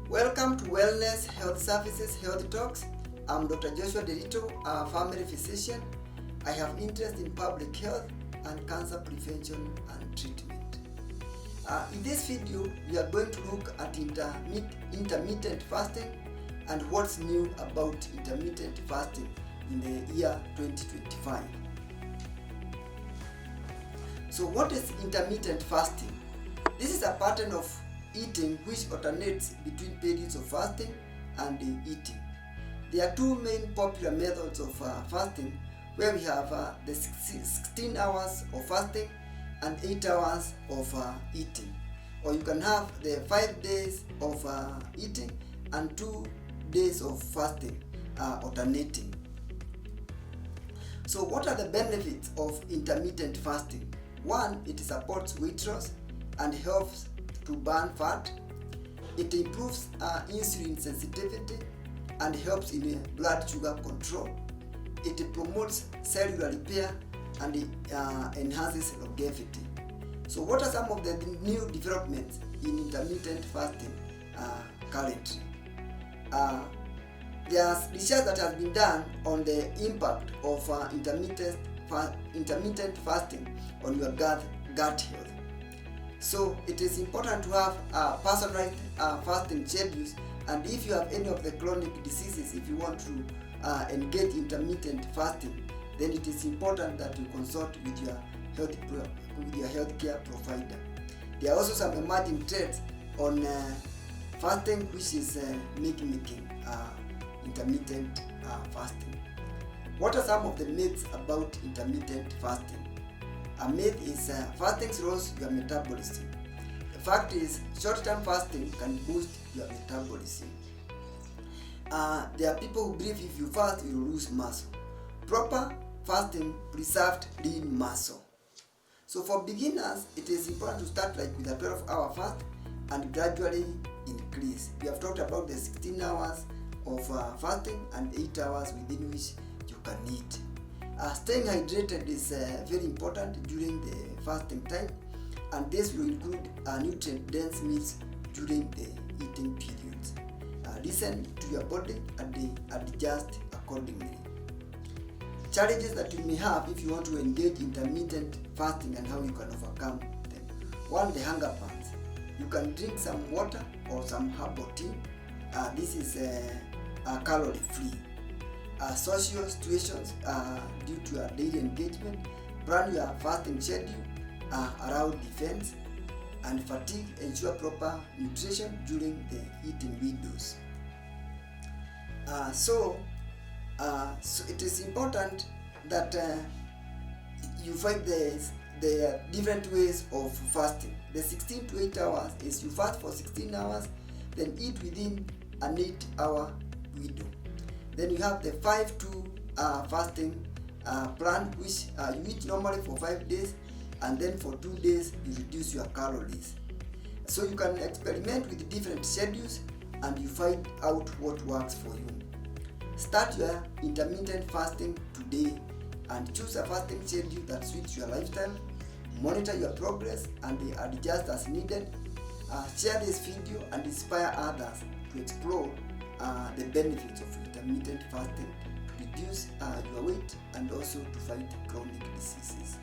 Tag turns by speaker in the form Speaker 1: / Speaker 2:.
Speaker 1: Welcome to Wellness Health Services Health Talks. I'm Dr. Joshua Derito, a family physician. I have interest in public health and cancer prevention and treatment. In this video, we are going to look at intermittent fasting and what's new about intermittent fasting in the year 2025. So what is intermittent fasting? This is a pattern of eating which alternates between periods of fasting and eating. There are two main popular methods of fasting, where we have the 16 hours of fasting and 8 hours of eating. Or you can have the 5 days of eating and 2 days of fasting alternating. So what are the benefits of intermittent fasting? One, it supports weight loss and helps to burn fat. It improves insulin sensitivity and helps in blood sugar control. It promotes cellular repair and enhances longevity. So what are some of the new developments in intermittent fasting currently? There's research that has been done on the impact of intermittent fasting on your gut health. So it is important to have personalized fasting schedules, and if you have any of the chronic diseases, if you want to engage intermittent fasting, then it is important that you consult with your healthcare provider. There are also some emerging trends on fasting, which is making intermittent fasting. What are some of the myths about intermittent fasting? A myth is fasting slows your metabolism. The fact is, short-term fasting can boost your metabolism. There are people who believe if you fast, you will lose muscle. Proper fasting preserved lean muscle. So for beginners, it is important to start with a 12-hour fast and gradually increase. We have talked about the 16 hours of fasting and 8 hours within which you can eat. Staying hydrated is very important during the fasting time, and this will include nutrient-dense meals during the eating periods. Listen to your body and adjust accordingly. Challenges that you may have if you want to engage intermittent fasting and how you can overcome them. One, the hunger pangs. You can drink some water or some herbal tea. This is calorie-free. Social situations due to your daily engagement. Plan your fasting schedule around defense and fatigue. Ensure proper nutrition during the eating windows. So it is important that you find the different ways of fasting. The 16 to 8 hours is you fast for 16 hours, then eat within an 8-hour window. Then you have the 5-2 fasting plan, which you eat normally for 5 days, and then for 2 days you reduce your calories. So you can experiment with different schedules and you find out what works for you. Start your intermittent fasting today and choose a fasting schedule that suits your lifestyle. Monitor your progress and adjust as needed. Share this video and inspire others to explore the benefits of intermittent fasting to reduce your weight and also to fight chronic diseases.